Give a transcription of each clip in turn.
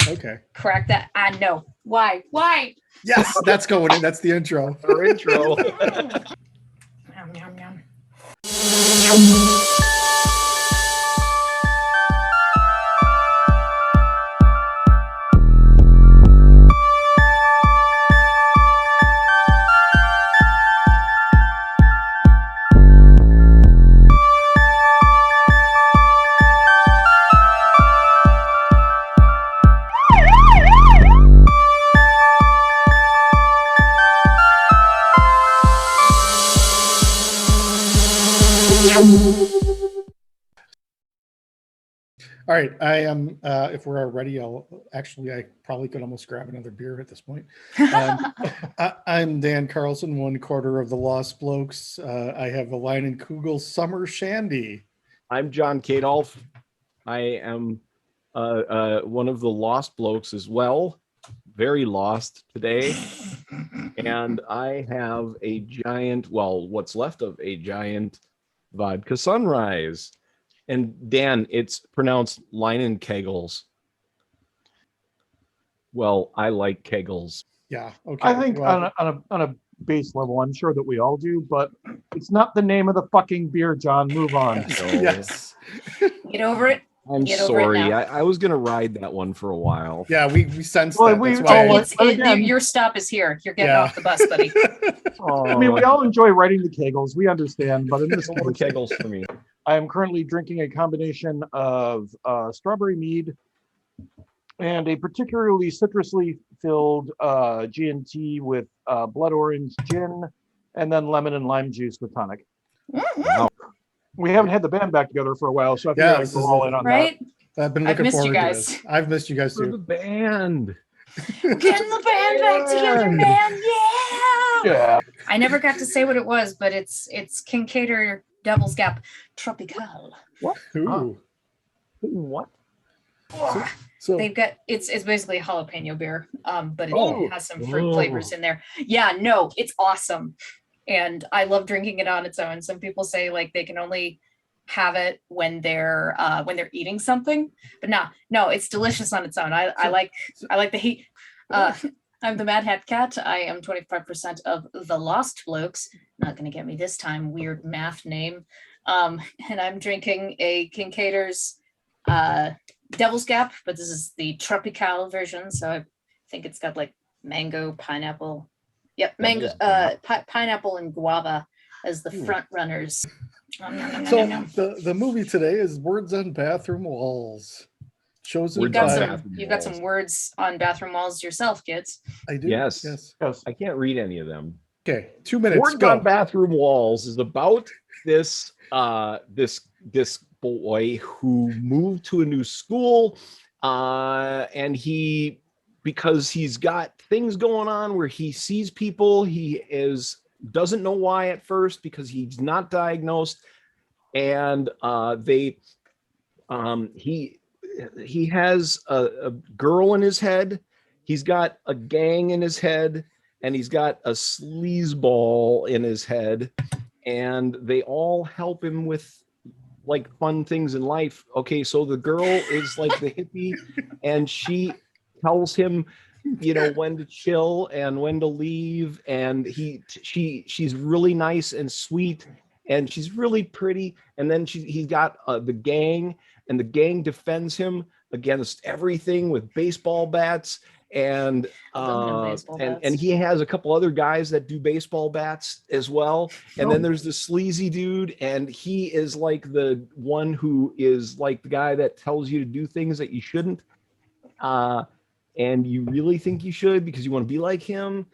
Okay. Correct that. I know. Why? Yes, that's going in. That's the intro. Our intro. Yum, yum, yum. All right, I am. If we're ready, I probably could almost grab another beer at this point. I'm Dan Carlson, 1/4 of the Lost Blokes. I have a line in Kugel Summer Shandy. I'm John Kadolf. I am one of the Lost Blokes as well. Very lost today. And I have a giant, well, what's left of a giant vodka sunrise. And Dan, it's pronounced Leinenkegels. Well, I like kegels. Yeah. Okay. I think well, on a base level, I'm sure that we all do, but it's not the name of the fucking beer, John. Move on. yes. Get over it. I'm Get over it sorry. now. I was going to ride that one for a while. Yeah, we sensed Well, that. we- That's why. oh, It's, but again- your stop is here. You're getting Yeah. off the bus, buddy. I mean, we all enjoy writing the kegels. We understand, but in this It's more case, kegels for me. I am currently drinking a combination of strawberry mead and a particularly citrusly filled G&T with blood orange gin, and then lemon and lime juice with tonic. Wow. We haven't had the band back together for a while, so I feel Yeah, like this we're is all in on Right? I've been I've looking missed you forward to guys. this. I've missed you guys For the too. band. Getting the band back together, man. that. Yeah. Yeah. I never got to say what it was, but it's Kincaid Devil's Gap Tropical. Ooh. What? So They've got it's basically a jalapeno beer, but it Oh. has some fruit flavors in there. Yeah, no, it's awesome, and I love drinking it on its own. Some people say like they can only have it when they're eating something, but no, it's delicious on its own. I like the heat. I'm the themadhatkatt. I am 25% of the Lost Blokes. Not gonna get me this time. Weird math name. And I'm drinking a Kincaid's Devil's Gap, but this is the Tropical version, so I think it's got like mango, pineapple. Yep, mango, pineapple and guava as the front runners. So the movie today is Words on Bathroom Walls. Chosen You've got by some words on bathroom walls yourself, kids. I do. Yes. Yes. I can't read any of them. Okay, 2 minutes. Words Go. on Bathroom Walls is about this this boy who moved to a new school, and because he's got things going on where he sees people, doesn't know why at first because he's not diagnosed, and he has a girl in his head, he's got a gang in his head, and he's got a sleazeball in his head, and they all help him with like fun things in life. Okay, so the girl is like the hippie, and she tells him, you know, when to chill and when to leave, and she's really nice and sweet, and she's really pretty, and then he's got the gang, and the gang defends him against everything with baseball bats, and he has a couple other guys that do baseball bats as well, and then there's the sleazy dude, and he is like the one who is like the guy that tells you to do things that you shouldn't, and you really think you should because you want to be like him,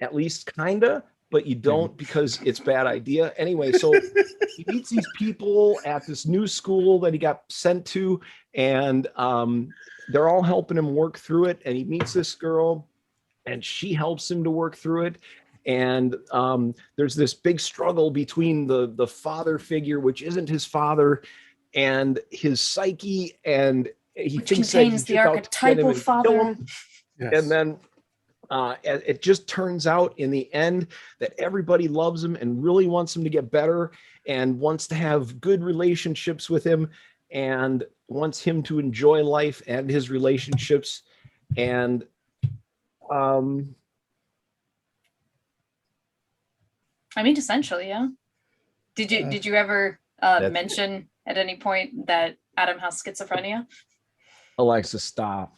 at least kinda, but you don't because it's a bad idea. Anyway, so he meets these people at this new school that he got sent to, and they're all helping him work through it. And he meets this girl, and she helps him to work through it. And there's this big struggle between the father figure, which isn't his father, and his psyche, and he Which thinks contains that the archetypal father. Yes. and then it just turns out in the end that everybody loves him and really wants him to get better and wants to have good relationships with him. And wants him to enjoy life and his relationships. And I mean, essentially, yeah. Did you ever mention at any point that Adam has schizophrenia? Alexa, stop.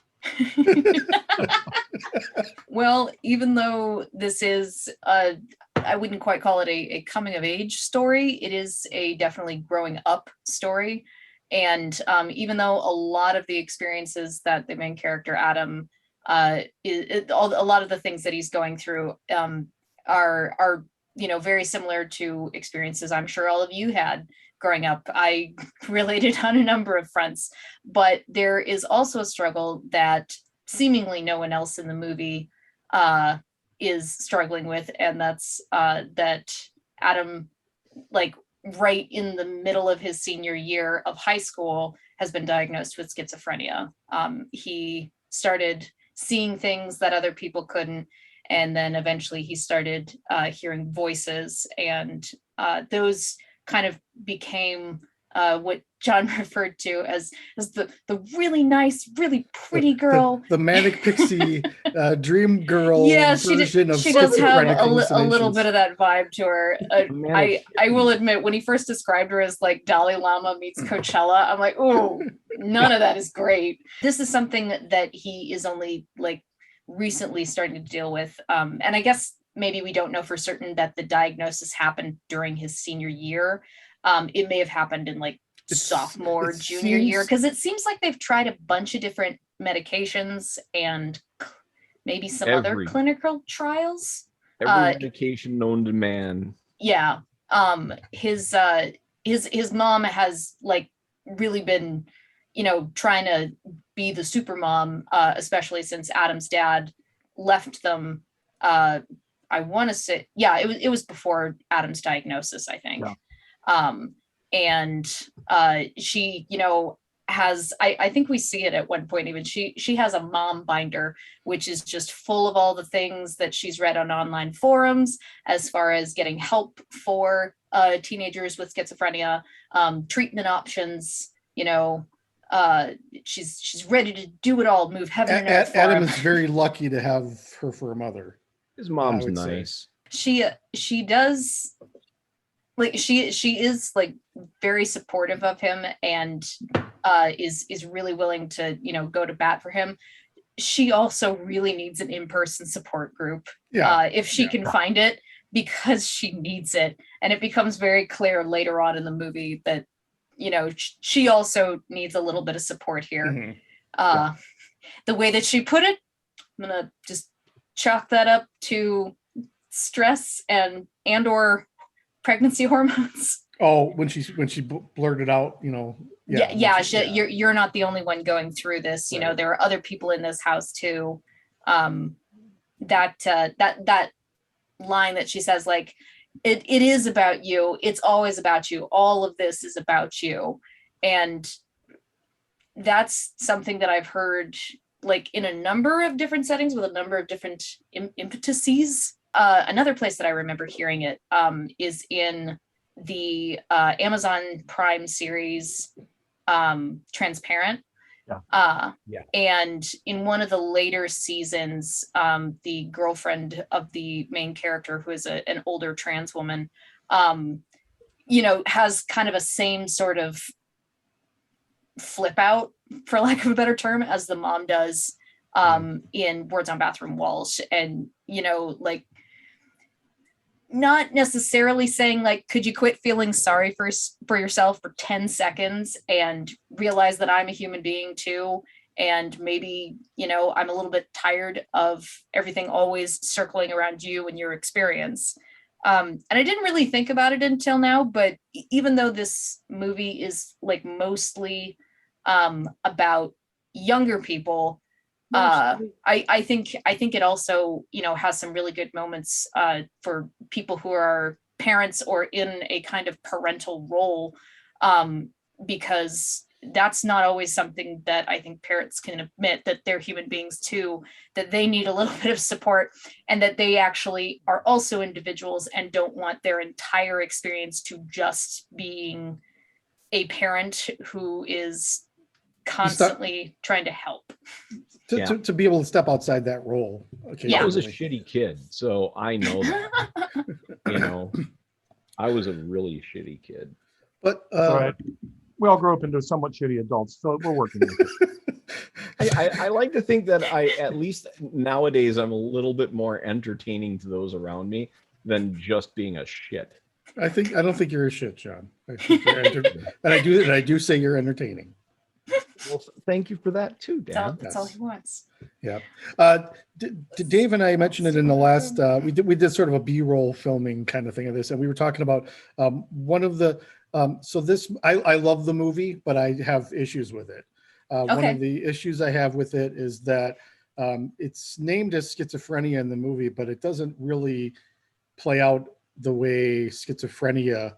Well, even though this is I wouldn't quite call it a coming of age story, it is a definitely growing up story. And even though a lot of the experiences that the main character Adam a lot of the things that he's going through are very similar to experiences I'm sure all of you had growing up. I related on a number of fronts, but there is also a struggle that seemingly no one else in the movie is struggling with, and that's that Adam, like right in the middle of his senior year of high school, has been diagnosed with schizophrenia. He started seeing things that other people couldn't, and then eventually he started hearing voices, and those kind of became what John referred to as the really nice, really pretty girl. The manic pixie dream girl Yeah, version of she does have schizophrenic a little hallucinations. bit of that vibe to her. Manic I will admit, when he first described her as like Dalai Lama meets Coachella, I'm like, oh, none of that is great. This is something that he is only like recently starting to deal with. And I guess maybe we don't know for certain that the diagnosis happened during his senior year. It may have happened in like sophomore, junior year, because it seems like they've tried a bunch of different medications and maybe some other clinical trials. Every medication known to man. Yeah. His mom has like really been, trying to be the super mom, especially since Adam's dad left them. I want to say, yeah, it was before Adam's diagnosis, I think. Yeah. And she, has, I think we see it at one point even, she has a mom binder, which is just full of all the things that she's read on online forums as far as getting help for teenagers with schizophrenia, treatment options, she's ready to do it all, move heaven and earth. Adam is very lucky to have her for a mother. His mom's nice. She does, like, she is like very supportive of him and is really willing to go to bat for him. She also really needs an in-person support group, if she can find it, because she needs it. And it becomes very clear later on in the movie that she also needs a little bit of support here. Mm-hmm. The way that she put it, I'm gonna just chalk that up to stress and or pregnancy hormones. Oh, when she blurted out, you're not the only one going through this. Right. There are other people in this house too. That line that she says, like, it is about you. It's always about you. All of this is about you. And that's something that I've heard like in a number of different settings with a number of different impetuses. Another place that I remember hearing it is in the Amazon Prime series, Transparent. And in one of the later seasons, the girlfriend of the main character, who is an older trans woman, has kind of a same sort of flip out, for lack of a better term, as the mom does in Words on Bathroom Walls. And, like, not necessarily saying like, could you quit feeling sorry for yourself for 10 seconds and realize that I'm a human being too. And maybe, I'm a little bit tired of everything always circling around you and your experience. And I didn't really think about it until now, but even though this movie is like mostly about younger people, I think it also, has some really good moments for people who are parents or in a kind of parental role, because that's not always something that I think parents can admit, that they're human beings too, that they need a little bit of support, and that they actually are also individuals and don't want their entire experience to just being a parent who is constantly trying to help. To be able to step outside that role. Yeah. I was a occasionally. shitty kid, so I know that. You know, I was a really shitty kid. But Right. We all grow up into somewhat shitty adults, so we're working with it. I like to think that at least nowadays, I'm a little bit more entertaining to those around me than just being a shit. I don't think you're a shit, John. I think and I do say you're entertaining. Well, thank you for that too, Dad. That's all he wants. Yeah. Dave and I mentioned it in the last, we did sort of a B-roll filming kind of thing of this, and we were talking about one of the, so this, I love the movie, but I have issues with it. One Okay. of the issues I have with it is that it's named as schizophrenia in the movie, but it doesn't really play out the way schizophrenia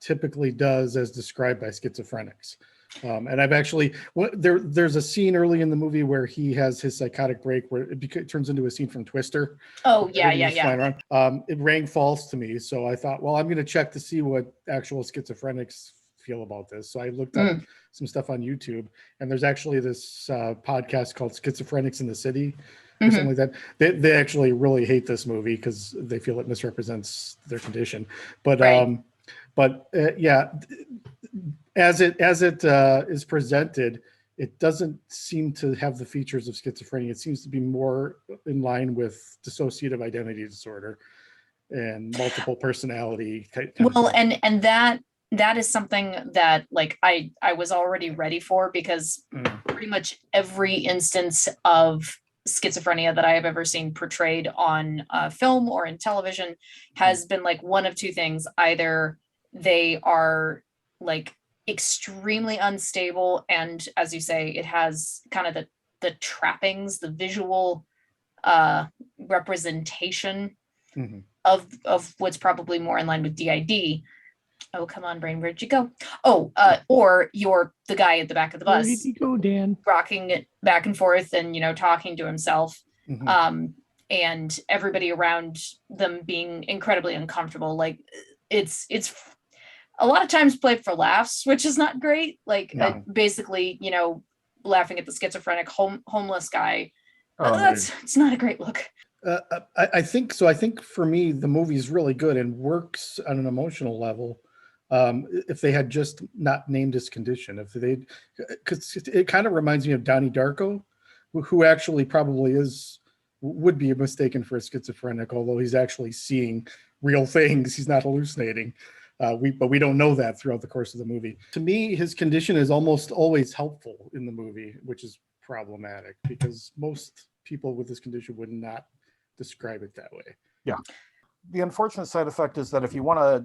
typically does as described by schizophrenics. And I've actually, there's a scene early in the movie where he has his psychotic break where it turns into a scene from Twister. Oh, yeah, Everything's yeah, flying yeah. around. It rang false to me. So I thought, well, I'm going to check to see what actual schizophrenics feel about this. So I looked up some stuff on YouTube, and there's actually this podcast called Schizophrenics in the City or something like that. They actually really hate this movie because they feel it misrepresents their condition. But Right. Yeah, as it is presented, it doesn't seem to have the features of schizophrenia. It seems to be more in line with dissociative identity disorder and multiple personality kind of Well, thing. and that is something that like I was already ready for, because pretty much every instance of schizophrenia that I have ever seen portrayed on film or in television has been like one of two things. Either they are like extremely unstable, and as you say, it has kind of the trappings, the visual representation of what's probably more in line with DID. Oh, come on, brain, where'd you go? Oh, or you're the guy at the back of the Where bus did you go, Dan? rocking it back and forth and, talking to himself. And everybody around them being incredibly uncomfortable. Like it's a lot of times played for laughs, which is not great. Like basically, laughing at the schizophrenic homeless guy. It's not a great look. I think so. I think for me, the movie is really good and works on an emotional level. If they had just not named his condition, because it kind of reminds me of Donnie Darko, who actually probably would be mistaken for a schizophrenic, although he's actually seeing real things. He's not hallucinating. But we don't know that throughout the course of the movie. To me, his condition is almost always helpful in the movie, which is problematic because most people with this condition would not describe it that way. Yeah. The unfortunate side effect is that if you want to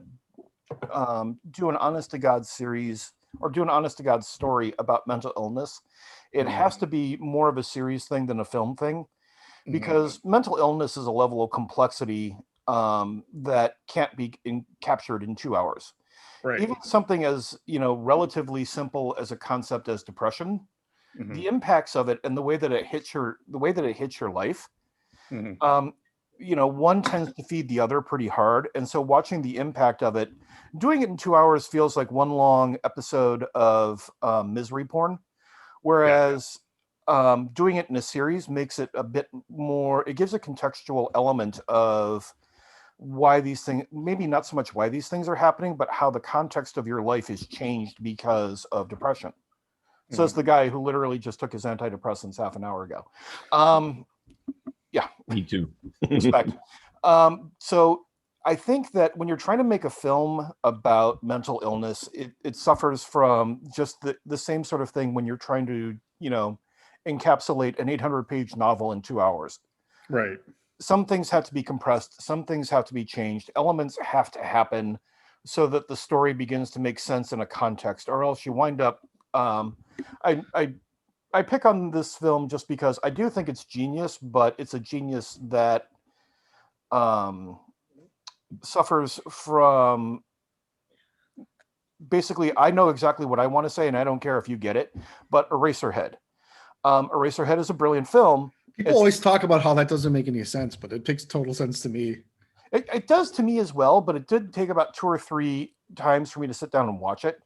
do an honest to God series or do an honest to God story about mental illness, it has to be more of a serious thing than a film thing, because mental illness is a level of complexity that can't be captured in 2 hours. Right. Even something as relatively simple as a concept as depression, the impacts of it and the way that it hits your life, one tends to feed the other pretty hard. And so watching the impact of it, doing it in 2 hours feels like one long episode of misery porn, whereas doing it in a series makes it a bit more, it gives a contextual element of why these things, maybe not so much why these things are happening, but how the context of your life is changed because of depression. So it's the guy who literally just took his antidepressants half an hour ago. Yeah. Me too. Respect. So I think that when you're trying to make a film about mental illness, it suffers from just the same sort of thing when you're trying to, encapsulate an 800-page novel in 2 hours. Right. Some things have to be compressed. Some things have to be changed. Elements have to happen so that the story begins to make sense in a context, or else you wind up. I pick on this film just because I do think it's genius, but it's a genius that suffers from. Basically, I know exactly what I want to say, and I don't care if you get it. But Eraserhead. Eraserhead is a brilliant film. People always talk about how that doesn't make any sense, but it makes total sense to me. It does to me as well, but it did take about 2 or 3 times for me to sit down and watch it.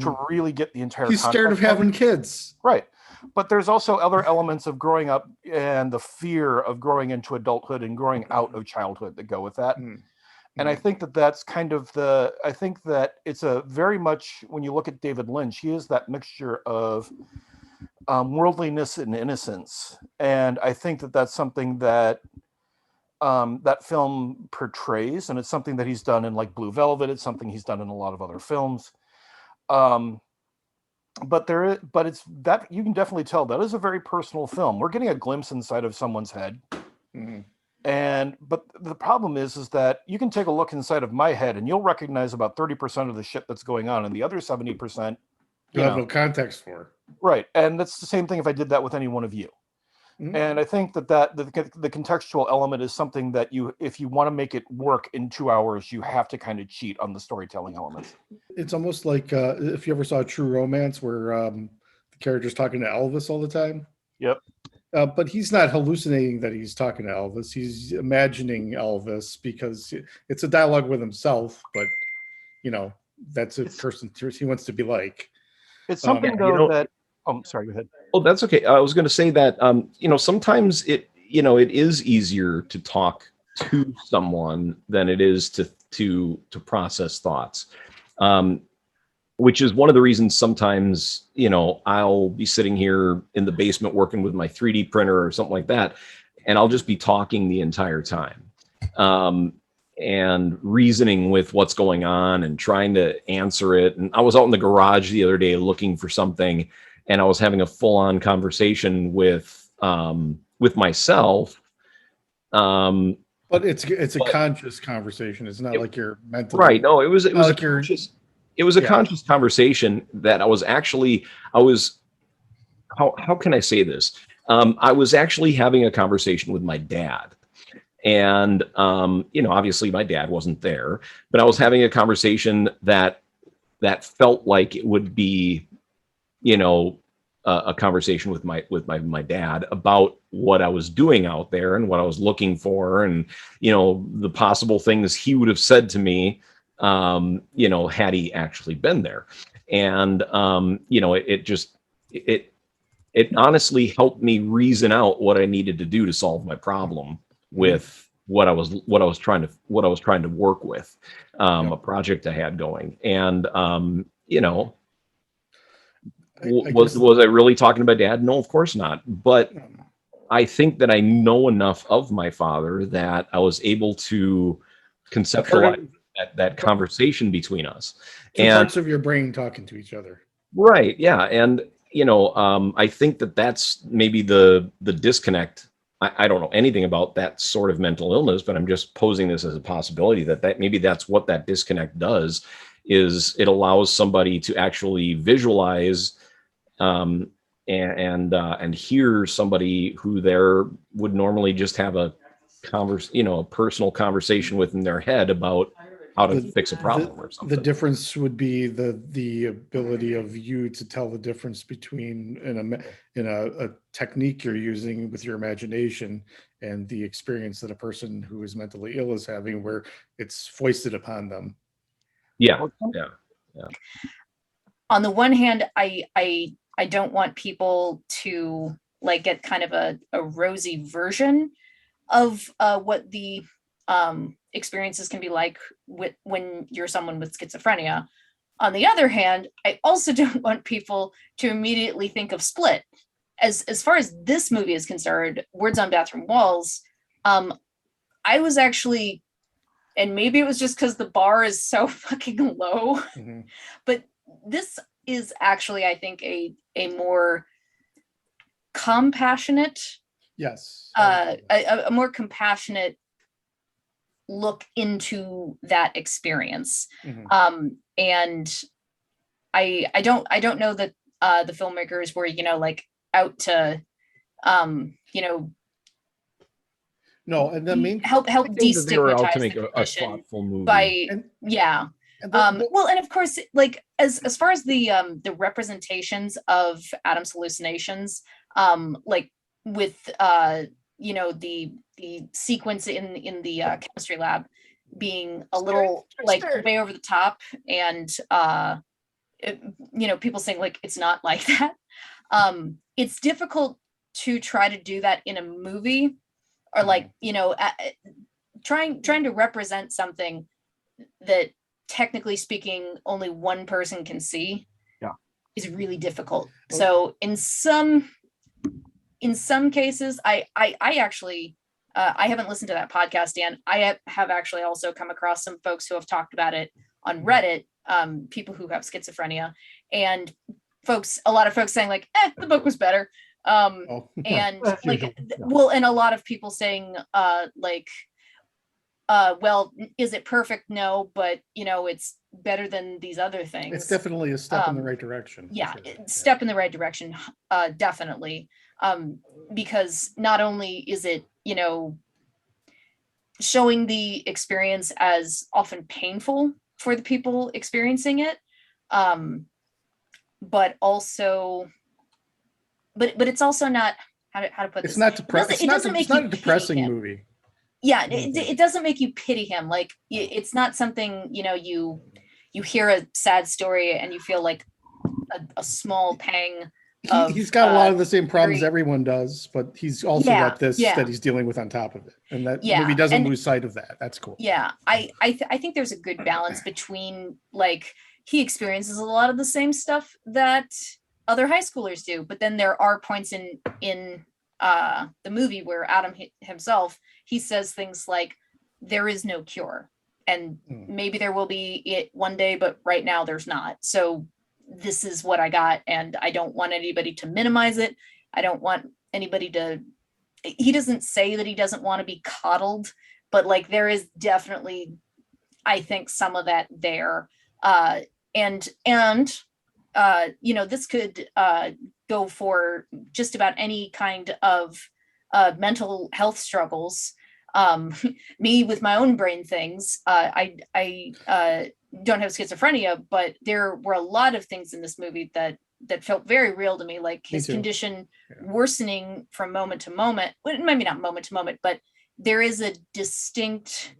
to really get the entire He's scared of context having kids. Right. But there's also other elements of growing up and the fear of growing into adulthood and growing out of childhood that go with that. And I think that that's kind of I think that it's a very much, when you look at David Lynch, he is that mixture of worldliness and innocence. And I think that that's something that that film portrays, and it's something that he's done in like Blue Velvet. It's something he's done in a lot of other films. But it's that you can definitely tell that is a very personal film. We're getting a glimpse inside of someone's head. But the problem is that you can take a look inside of my head and you'll recognize about 30% of the shit that's going on, and the other 70% you have no context for. Right. And that's the same thing if I did that with any one of you. And I think that the contextual element is something that if you want to make it work in 2 hours, you have to kind of cheat on the storytelling elements. It's almost like if you ever saw True Romance, where the character's talking to Elvis all the time. Yep. But he's not hallucinating that he's talking to Elvis. He's imagining Elvis because it's a dialogue with himself. But that's a person he wants to be like. It's something that. Oh, sorry. Go ahead. Oh, that's okay. I was going to say that, sometimes it is easier to talk to someone than it is to process thoughts, which is one of the reasons sometimes, I'll be sitting here in the basement working with my 3D printer or something like that, and I'll just be talking the entire time, and reasoning with what's going on and trying to answer it. And I was out in the garage the other day looking for something, and I was having a full-on conversation with myself. But it's a conscious conversation. It's not like you're mentally right. No, it was like a conscious. It was a conscious conversation that how can I say this? I was actually having a conversation with my dad, and obviously my dad wasn't there, but I was having a conversation that felt like it would be, a conversation with my dad about what I was doing out there and what I was looking for, and the possible things he would have said to me, had he actually been there. And it honestly helped me reason out what I needed to do to solve my problem with what I was trying to work with, a project I had going. And was I really talking about Dad? No, of course not. But I think that I know enough of my father that I was able to conceptualize that conversation between us. Two parts of your brain talking to each other. Right. Yeah. And, I think that that's maybe the disconnect. I don't know anything about that sort of mental illness, but I'm just posing this as a possibility that maybe that's what that disconnect does, is it allows somebody to actually visualize and hear somebody who there would normally just have a personal conversation within their head about how to fix a problem or something. The difference would be the ability of you to tell the difference between in a technique you're using with your imagination and the experience that a person who is mentally ill is having, where it's foisted upon them. Yeah. On the one hand, I don't want people to like get kind of a rosy version of what the experiences can be like when you're someone with schizophrenia. On the other hand, I also don't want people to immediately think of Split. As far as this movie is concerned, Words on Bathroom Walls, I was actually, and maybe it was just because the bar is so fucking low, but this is actually, I think, a more compassionate, a more compassionate look into that experience. And I don't know that the filmmakers were, like out to, no, and the main help they were out to destigmatize make the a condition thoughtful movie. Well, and of course, like as far as the representations of Adam's hallucinations, like with the sequence in the chemistry lab being a little like way over the top and people saying like it's not like that. It's difficult to try to do that in a movie, or like, trying to represent something that technically speaking only one person can see is really difficult. So in some cases, I actually I haven't listened to that podcast, Dan. I have actually also come across some folks who have talked about it on Reddit, people who have schizophrenia, and a lot of folks saying like, the book was better. And That's like, usual, yeah. well, and a lot of people saying like, well, is it perfect? No, but it's better than these other things. It's definitely a step in the right direction. Yeah, for sure. step in the right direction, definitely. Because not only is it, showing the experience as often painful for the people experiencing it, but also, but it's also not, how to put this. It's not depressing. It's not a depressing movie. Yeah, it doesn't make you pity him. Like, it's not something, you hear a sad story and you feel like a small pang. He's got a lot of the same problems everyone does, but he's also got this yeah. that he's dealing with on top of it, and that Yeah, movie doesn't and- lose sight of that. That's cool. Yeah, I think there's a good balance between, like, he experiences a lot of the same stuff that other high schoolers do, but then there are points in the movie where Adam himself, he says things like, there is no cure, and maybe there will be it one day, but right now there's not. So this is what I got, and I don't want anybody to minimize it. I don't want anybody to, he doesn't say that he doesn't want to be coddled, but like, there is definitely, I think, some of that there. And this could go for just about any kind of mental health struggles. Me with my own brain things, I don't have schizophrenia, but there were a lot of things in this movie that felt very real to me, like his condition worsening from moment to moment. Well, maybe not moment to moment, but there is a distinct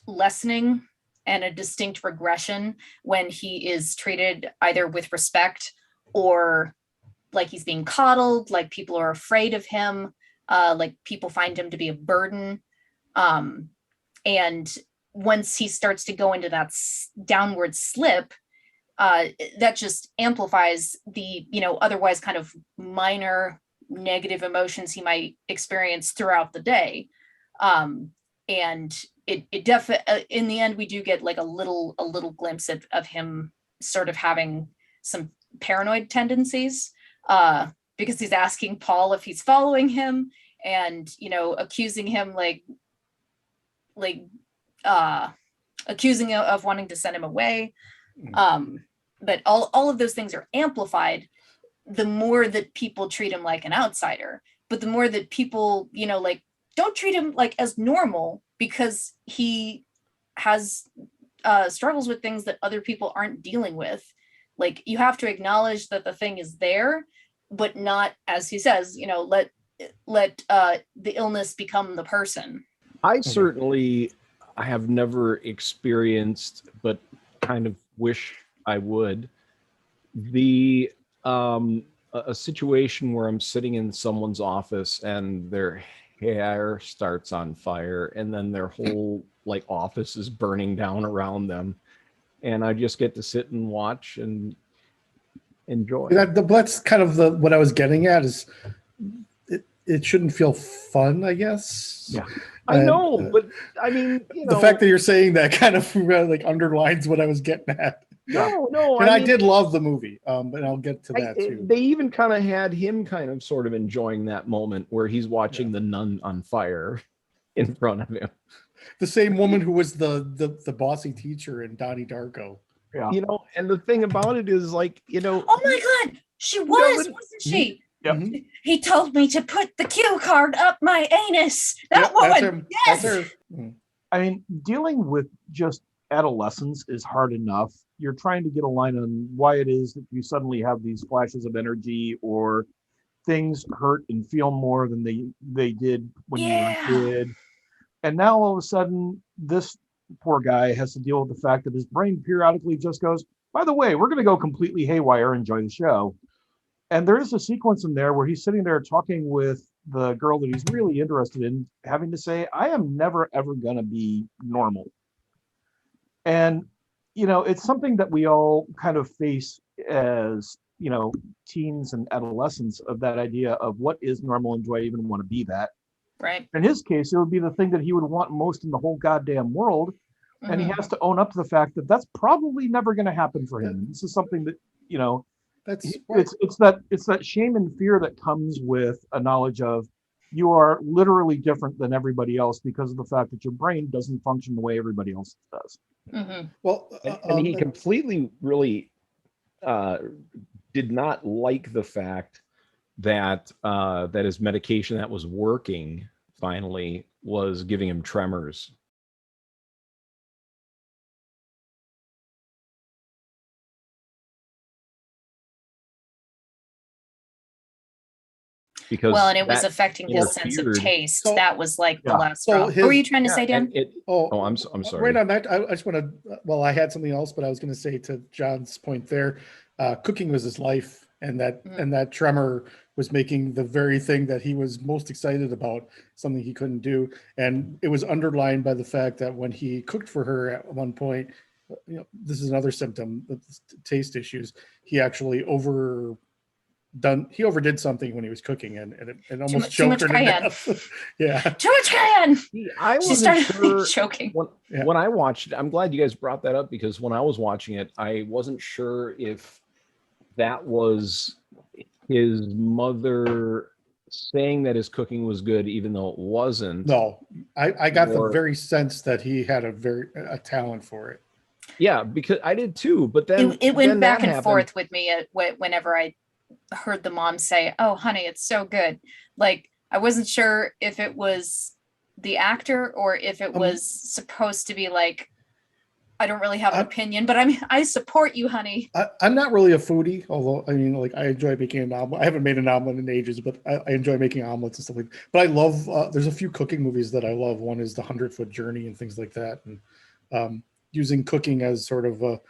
lessening and a distinct regression when he is treated either with respect or like he's being coddled, like people are afraid of him, like people find him to be a burden. And once he starts to go into that downward slip, that just amplifies the, otherwise kind of minor negative emotions he might experience throughout the day. And it definitely, in the end, we do get like a little glimpse of him sort of having some paranoid tendencies, because he's asking Paul if he's following him, and accusing him accusing him of wanting to send him away. But all of those things are amplified the more that people treat him like an outsider, but the more that people, don't treat him like as normal, because he has struggles with things that other people aren't dealing with. Like, you have to acknowledge that the thing is there, but not, as he says, let the illness become the person. I certainly, I have never experienced, but kind of wish I would, a situation where I'm sitting in someone's office and their hair starts on fire, and then their whole office is burning down around them, and I just get to sit and watch and enjoy. That's kind of what I was getting at, is it shouldn't feel fun, I guess. Yeah, I know, but I mean, the fact that you're saying that kind of underlines what I was getting at. No, and I did love the movie, but I'll get to that too. They even kind of had him kind of sort of enjoying that moment where he's watching the nun on fire in front of him. The same woman who was the bossy teacher in Donnie Darko. Yeah. And the thing about it is, oh my God, she wasn't she? Yep. He told me to put the cue card up my anus. That woman. Yes. That's her. I mean, dealing with just adolescence is hard enough. You're trying to get a line on why it is that you suddenly have these flashes of energy, or things hurt and feel more than they did when you were a kid. And now all of a sudden, this poor guy has to deal with the fact that his brain periodically just goes, By the way, we're going to go completely haywire. Enjoy the show. And there is a sequence in there where he's sitting there talking with the girl that he's really interested in, having to say, I am never, ever going to be normal. And, you know, it's something that we all kind of face as, you know, teens and adolescents, of that idea of what is normal and do I even want to be that? Right. In his case, it would be the thing that he would want most in the whole goddamn world. And he has to own up to the fact that that's probably never going to happen for him. And this is something that, you know, it's that shame and fear that comes with a knowledge of you are literally different than everybody else because of the fact that your brain doesn't function the way everybody else does. Well, and he completely really did not like the fact that that his medication that was working finally was giving him tremors. Because and it was affecting his sense of taste. So- that was like the Yeah. last So straw. his- What were you trying to say, Dan? I'm sorry. Right on that, I just want to. Well, I had something else, but I was going to say to John's point there, cooking was his life, and that tremor was making the very thing that he was most excited about something he couldn't do, and it was underlined by the fact that when he cooked for her at one point, you know, this is another symptom of taste issues. He actually overdid something when he was cooking, and it almost too much choked her to death. Yeah. Too much cayenne. I She wasn't started sure choking. when I watched it. I'm glad you guys brought that up, because when I was watching it, I wasn't sure if that was his mother saying that his cooking was good, even though it wasn't. No, I got the very sense that he had a talent for it. Yeah, because I did too. But then it went back and happened. forth with me whenever I heard the mom say, "Oh, honey, it's so good." Like, I wasn't sure if it was the actor or if it was supposed to be like, I don't really have an opinion, but I support you, honey. I'm not really a foodie, although I mean, like, I enjoy making an omelet. I haven't made an omelet in ages, but I enjoy making omelets and stuff like that. But I love, there's a few cooking movies that I love. One is The 100-Foot Journey and things like that. And using cooking as sort of a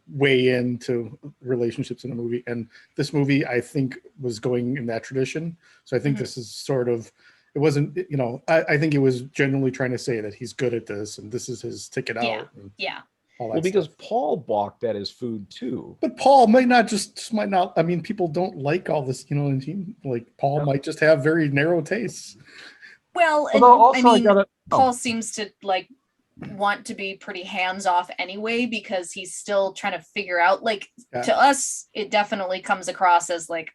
way into relationships in a movie. And this movie, I think, was going in that tradition. So I think this is sort of, it wasn't, you know, I think it was genuinely trying to say that he's good at this and this is his ticket out. Yeah. Well, because Paul balked at his food too. But Paul might not. I mean, people don't like all this, you know, and like Paul might just have very narrow tastes. Well, and, Although also I mean, Paul oh. seems to like want to be pretty hands-off anyway, because he's still trying to figure out, like, to us it definitely comes across as like,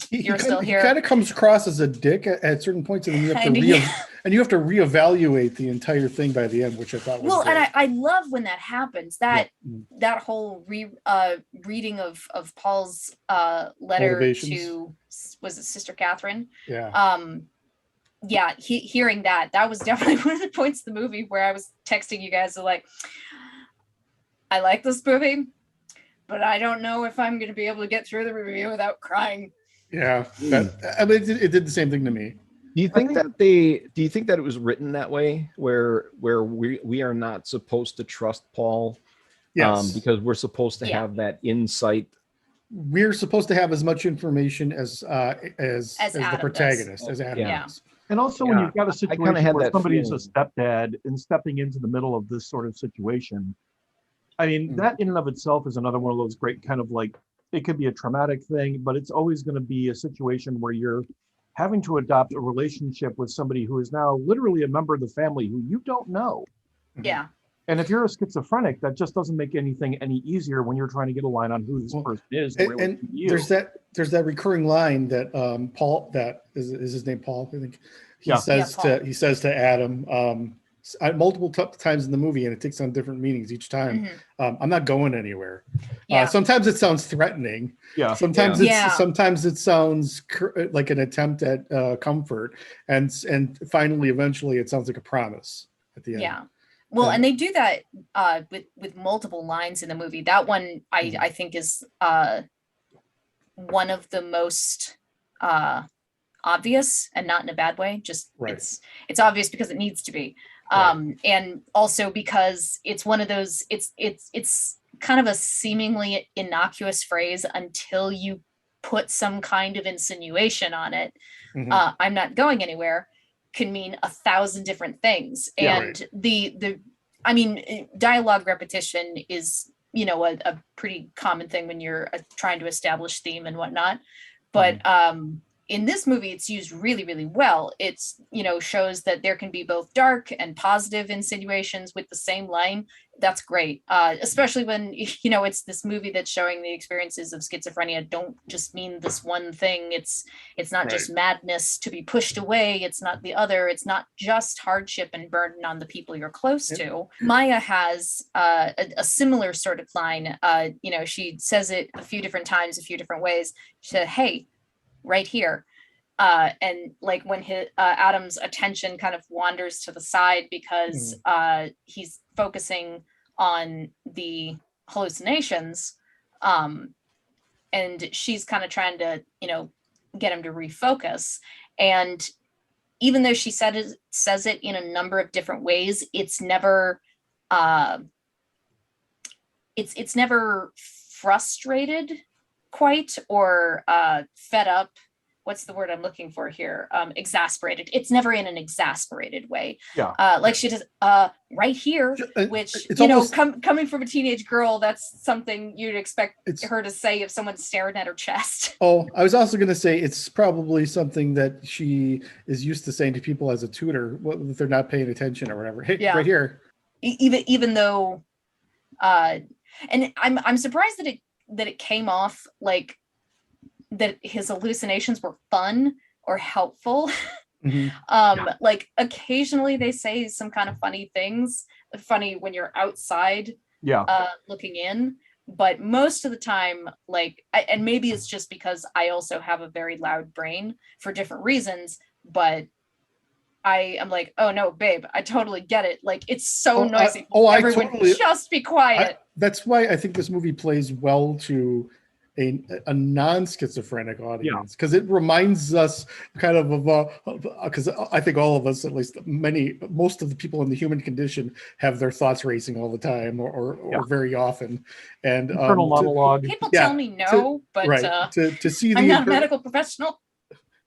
you're still here. He kind of comes across as a dick at certain points, and then you have to you have to reevaluate the entire thing by the end, which I thought was well great. And I love when that happens, that whole reading of Paul's letter to, was it Sister Catherine? Hearing that was definitely one of the points of the movie where I was texting you guys, like, I like this movie, but I don't know if I'm going to be able to get through the review without crying. Yeah, I mean, it did the same thing to me. Do you think that it was written that way, where we are not supposed to trust Paul? Yes. Because we're supposed to have that insight. We're supposed to have as much information as the protagonist, as Adam does. And also, when you've got a situation where somebody's feeling. a stepdad and stepping into the middle of this sort of situation, I mean, that in and of itself is another one of those great kind of, like, it could be a traumatic thing, but it's always going to be a situation where you're having to adopt a relationship with somebody who is now literally a member of the family who you don't know. Yeah. And if you're a schizophrenic, that just doesn't make anything any easier when you're trying to get a line on who this person is. And there's that recurring line that Paul, that is his name Paul, I think, he says to Adam multiple times in the movie, and it takes on different meanings each time. I'm not going anywhere. Sometimes it sounds threatening. Sometimes it sounds like an attempt at comfort, and finally, eventually, it sounds like a promise at the end. Yeah. Well, and they do that with multiple lines in the movie. That one I think is one of the most obvious, and not in a bad way. Just it's obvious because it needs to be. And also because it's one of those, it's kind of a seemingly innocuous phrase until you put some kind of insinuation on it. Mhm. I'm not going anywhere can mean 1,000 different things. Yeah. And I mean, dialogue repetition is, you know, a pretty common thing when you're trying to establish theme and whatnot. But in this movie, it's used really, really well. It's, you know, shows that there can be both dark and positive insinuations with the same line. That's great. Especially when, you know, it's this movie that's showing the experiences of schizophrenia don't just mean this one thing. It's not just madness to be pushed away. It's not the other. It's not just hardship and burden on the people you're close to. Maya has a similar sort of line. You know, she says it a few different times, a few different ways. She said, hey, right here. And like when Adam's attention kind of wanders to the side because he's focusing on the hallucinations, and she's kind of trying to, you know, get him to refocus. And even though she says it in a number of different ways, it's never it's never frustrated quite or fed up. What's the word I'm looking for here? Exasperated. It's never in an exasperated way. Yeah. Like she does right here, which, it's you know, almost, coming from a teenage girl, that's something you'd expect her to say if someone's staring at her chest. Oh, I was also going to say it's probably something that she is used to saying to people as a tutor if they're not paying attention or whatever. Hey, right here. Even though, and I'm surprised that it came off like that his hallucinations were fun or helpful. Like occasionally they say some kind of funny things, funny when you're outside looking in, but most of the time, like, and maybe it's just because I also have a very loud brain for different reasons, but I am like, oh no, babe, I totally get it. Like, it's so noisy. Everyone just be quiet. That's why I think this movie plays well to a non-schizophrenic audience, because it reminds us kind of because I think all of us, at least most of the people in the human condition, have their thoughts racing all the time or very often. And internal monologue. People tell me no, but to see I'm not a medical professional.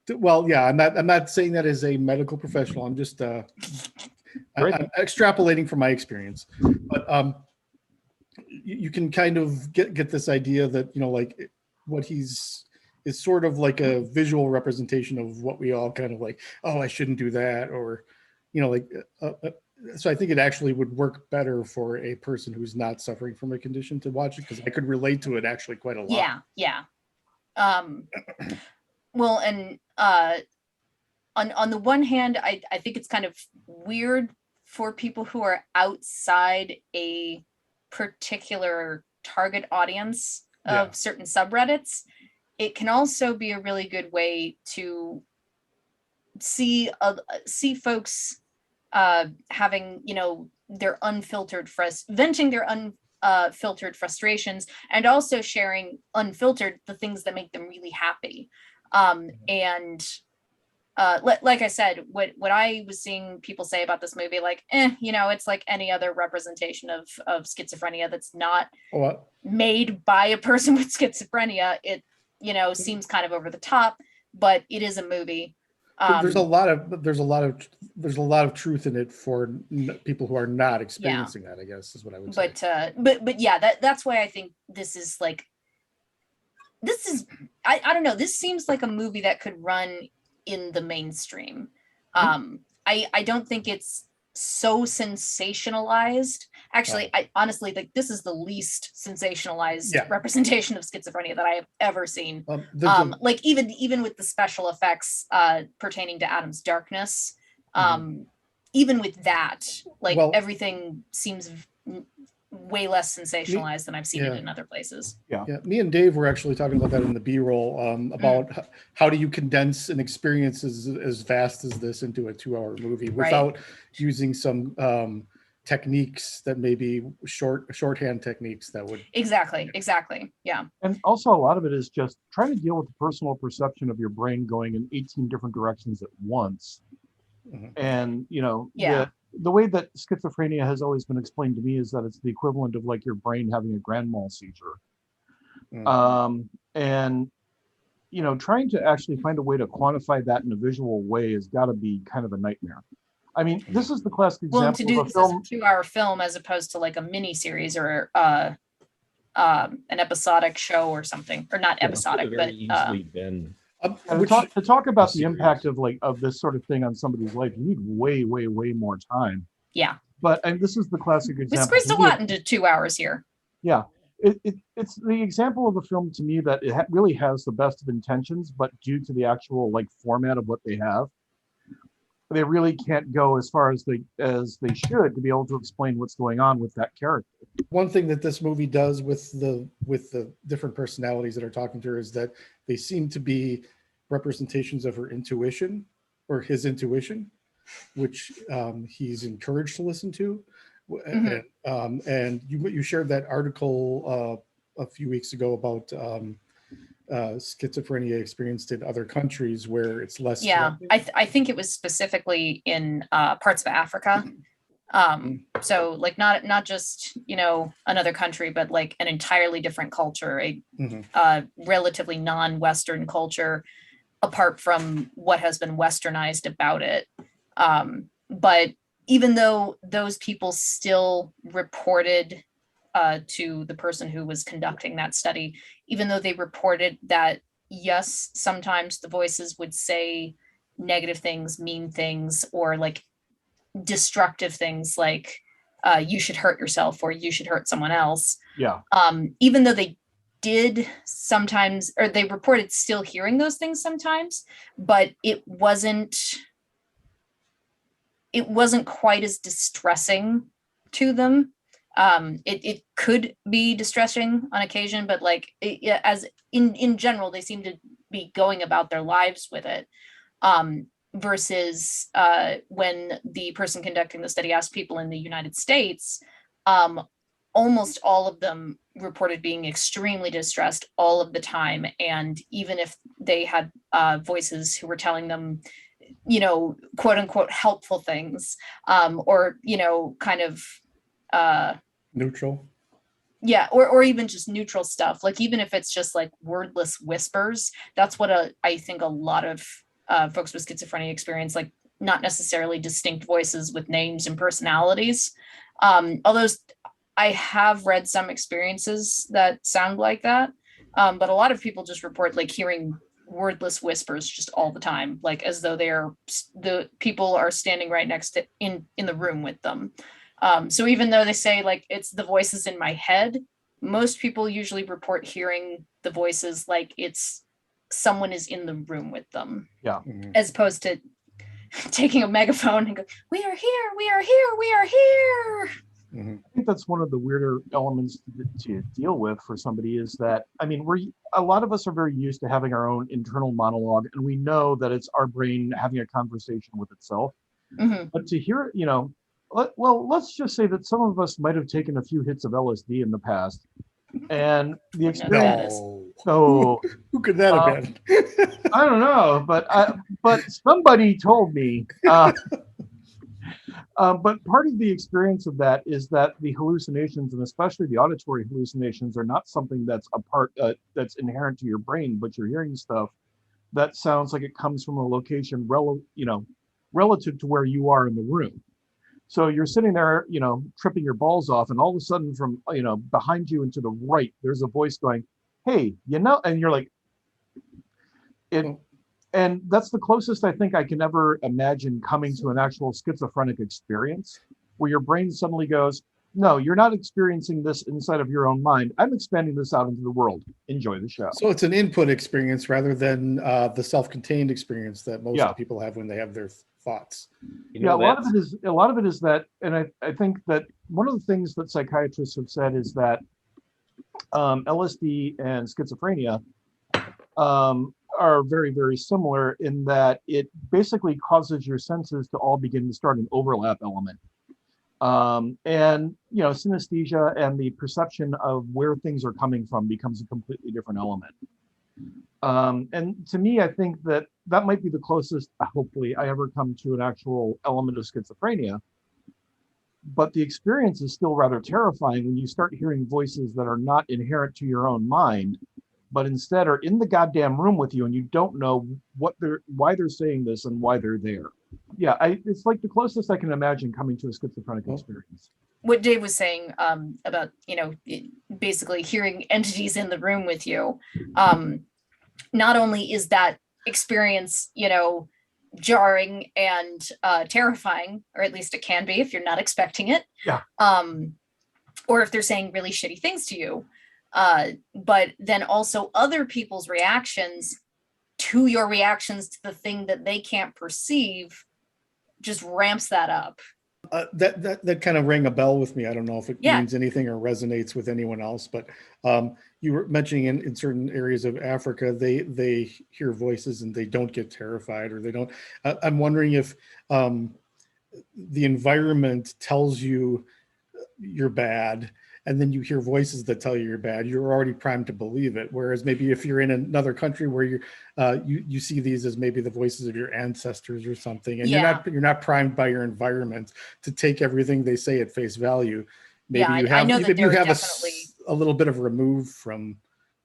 Well, yeah, I'm not saying that as a medical professional. I'm just I'm extrapolating from my experience. But you can kind of get this idea that, you know, like what is sort of like a visual representation of what we all kind of like, oh, I shouldn't do that, or, you know, like so I think it actually would work better for a person who's not suffering from a condition to watch it, because I could relate to it actually quite a lot. Yeah. Well, and on the one hand, I think it's kind of weird for people who are outside a particular target audience of certain subreddits. It can also be a really good way to see folks having, you know, their unfiltered venting their unfiltered frustrations, and also sharing unfiltered the things that make them really happy. And like I said, what I was seeing people say about this movie, like, you know, it's like any other representation of schizophrenia that's not made by a person with schizophrenia. It, you know, seems kind of over the top, but it is a movie. There's a lot of truth in it for people who are not experiencing that, I guess, is what I would say. But yeah, that's why I think this is like, I don't know, this seems like a movie that could run in the mainstream. I don't think it's so sensationalized. Actually, I honestly think this is the least sensationalized representation of schizophrenia that I have ever seen. Like even with the special effects pertaining to Adam's darkness, even with that, like, everything seems way less sensationalized than I've seen it in other places. Yeah. Me and Dave were actually talking about that in the B-roll, about how do you condense an experience as vast as this into a 2-hour movie without using some techniques that may be shorthand techniques that would exactly. Yeah. And also a lot of it is just trying to deal with the personal perception of your brain going in 18 different directions at once. And, you know, the way that schizophrenia has always been explained to me is that it's the equivalent of like your brain having a grand mal seizure. And trying to actually find a way to quantify that in a visual way has got to be kind of a nightmare. I mean, this is the classic Well, and to example do of a this as a film. 2-hour film as opposed to like a mini series or an episodic show or something, or not episodic, but easily been. And to talk about the impact of this sort of thing on somebody's life, you need way, way, way more time. yeah, But and this is the classic we example. squeezed a lot into 2 hours here. Yeah, it's the example of a film to me that it really has the best of intentions, but due to the actual like format of what they have, they really can't go as far as they should to be able to explain what's going on with that character. One thing that this movie does with the different personalities that are talking to her is that they seem to be representations of her intuition or his intuition, which he's encouraged to listen to. And you shared that article a few weeks ago about schizophrenia experienced in other countries where it's less. Yeah, I think it was specifically in parts of Africa. So like not just another country, but like an entirely different culture, a relatively non-Western culture, apart from what has been westernized about it. But even though those people still reported to the person who was conducting that study, even though they reported that, yes, sometimes the voices would say negative things, mean things, or like destructive things like you should hurt yourself or you should hurt someone else. Yeah. Even though they did sometimes, or they reported still hearing those things sometimes, but it wasn't quite as distressing to them. It could be distressing on occasion, but like as in general, they seem to be going about their lives with it. Versus when the person conducting the study asked people in the United States, almost all of them reported being extremely distressed all of the time. And even if they had voices who were telling them, quote unquote, helpful things, or, kind of neutral. Yeah, or even just neutral stuff. Like even if it's just like wordless whispers, that's what I think a lot of folks with schizophrenia experience, like not necessarily distinct voices with names and personalities. Although I have read some experiences that sound like that, but a lot of people just report like hearing wordless whispers just all the time, like as though the people are standing right next to in the room with them. So even though they say like it's the voices in my head, most people usually report hearing the voices like it's someone is in the room with them. Yeah. As opposed to taking a megaphone and go, we are here, we are here, we are here. I think that's one of the weirder elements to deal with for somebody is that, I mean, a lot of us are very used to having our own internal monologue, and we know that it's our brain having a conversation with itself. But to hear, let's just say that some of us might have taken a few hits of LSD in the past, and the experience. No. Who could that have been? I don't know, but somebody told me. But part of the experience of that is that the hallucinations, and especially the auditory hallucinations, are not something that's that's inherent to your brain, but you're hearing stuff that sounds like it comes from a location relative to where you are in the room. So you're sitting there, tripping your balls off, and all of a sudden from, behind you and to the right, there's a voice going, hey, and you're like, and that's the closest I think I can ever imagine coming to an actual schizophrenic experience, where your brain suddenly goes, no, you're not experiencing this inside of your own mind. I'm expanding this out into the world. Enjoy the show. So it's an input experience rather than the self-contained experience that most people have when they have their thoughts. A lot of it is that, and I think that one of the things that psychiatrists have said is that LSD and schizophrenia are very, very similar in that it basically causes your senses to all begin to start an overlap element. And synesthesia and the perception of where things are coming from becomes a completely different element. And to me, I think that might be the closest, hopefully, I ever come to an actual element of schizophrenia, but the experience is still rather terrifying when you start hearing voices that are not inherent to your own mind, but instead are in the goddamn room with you, and you don't know why they're saying this and why they're there. Yeah, it's like the closest I can imagine coming to a schizophrenic experience. What Dave was saying about, basically hearing entities in the room with you. Not only is that experience, jarring and terrifying, or at least it can be if you're not expecting it. Yeah. Or if they're saying really shitty things to you. But then also other people's reactions to your reactions to the thing that they can't perceive just ramps that up. That kind of rang a bell with me. I don't know if it Yeah. means anything or resonates with anyone else, but you were mentioning in certain areas of Africa, they hear voices and they don't get terrified, or they don't. I'm wondering if the environment tells you you're bad, and then you hear voices that tell you you're bad, you're already primed to believe it. Whereas maybe if you're in another country where you see these as maybe the voices of your ancestors or something, and Yeah. you're not primed by your environment to take everything they say at face value. Maybe Yeah, you I have know that maybe there you are have definitely. a little bit of remove from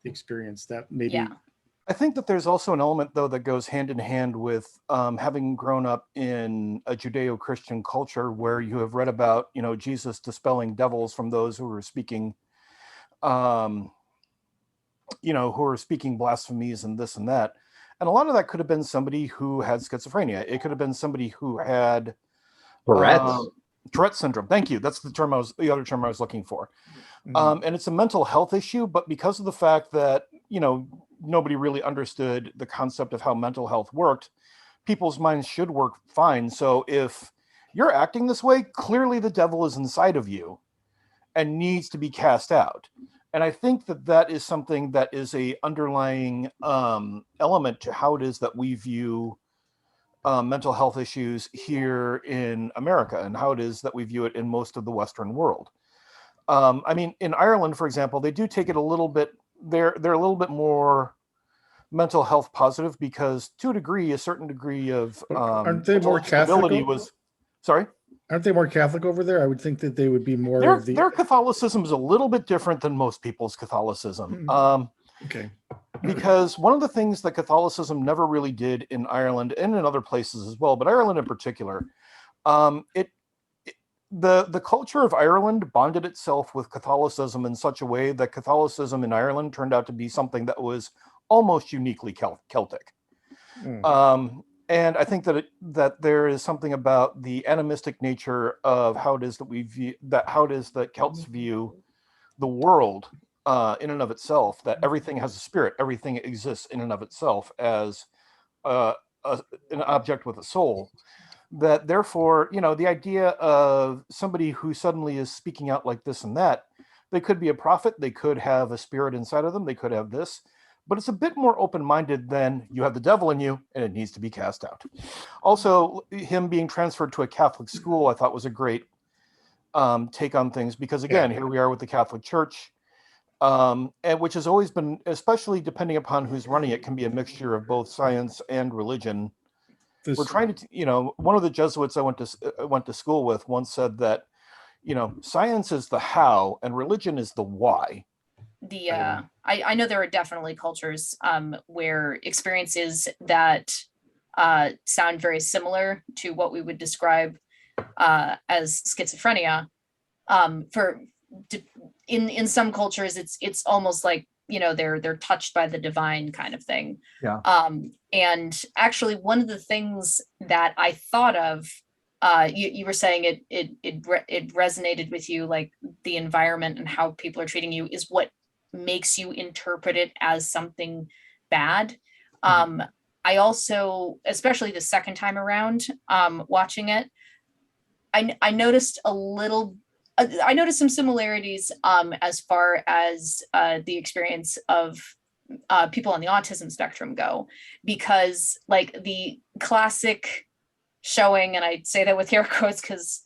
the experience that maybe. Yeah. I think that there's also an element, though, that goes hand in hand with having grown up in a Judeo-Christian culture where you have read about, Jesus dispelling devils from those who were speaking, who were speaking blasphemies and this and that. And a lot of that could have been somebody who had schizophrenia. It could have been somebody who had Tourette syndrome. Thank you. That's the other term I was looking for. And it's a mental health issue, but because of the fact that, nobody really understood the concept of how mental health worked, people's minds should work fine. So if you're acting this way, clearly the devil is inside of you and needs to be cast out. And I think that is something that is a underlying element to how it is that we view mental health issues here in America, and how it is that we view it in most of the Western world. In Ireland, for example, they do take it a little bit. They're a little bit more mental health positive, because to a certain degree of Aren't they more Catholic? Sorry? Aren't they more Catholic over there? I would think that they would be more of the. Their Catholicism is a little bit different than most people's Catholicism. Okay. Because one of the things that Catholicism never really did in Ireland, and in other places as well, but Ireland in particular, the culture of Ireland bonded itself with Catholicism in such a way that Catholicism in Ireland turned out to be something that was almost uniquely Celtic. And I think that there is something about the animistic nature of how it is that Celts view the world in and of itself, that everything has a spirit, everything exists in and of itself as an object with a soul. That therefore, the idea of somebody who suddenly is speaking out like this and that, they could be a prophet, they could have a spirit inside of them, they could have this, but it's a bit more open-minded than you have the devil in you and it needs to be cast out. Also, him being transferred to a Catholic school, I thought was a great take on things, because again, here we are with the Catholic Church, and which has always been, especially depending upon who's running it, can be a mixture of both science and religion. We're trying to, one of the Jesuits I went to school with once said that, science is the how and religion is the why. I know there are definitely cultures where experiences that sound very similar to what we would describe as schizophrenia. In some cultures, it's almost like, they're touched by the divine kind of thing. Yeah. And actually, one of the things that I thought of, you were saying it resonated with you, like the environment and how people are treating you is what makes you interpret it as something bad. I also, especially the second time around, watching it, I noticed I noticed some similarities as far as the experience of people on the autism spectrum go, because like the classic showing, and I say that with air quotes because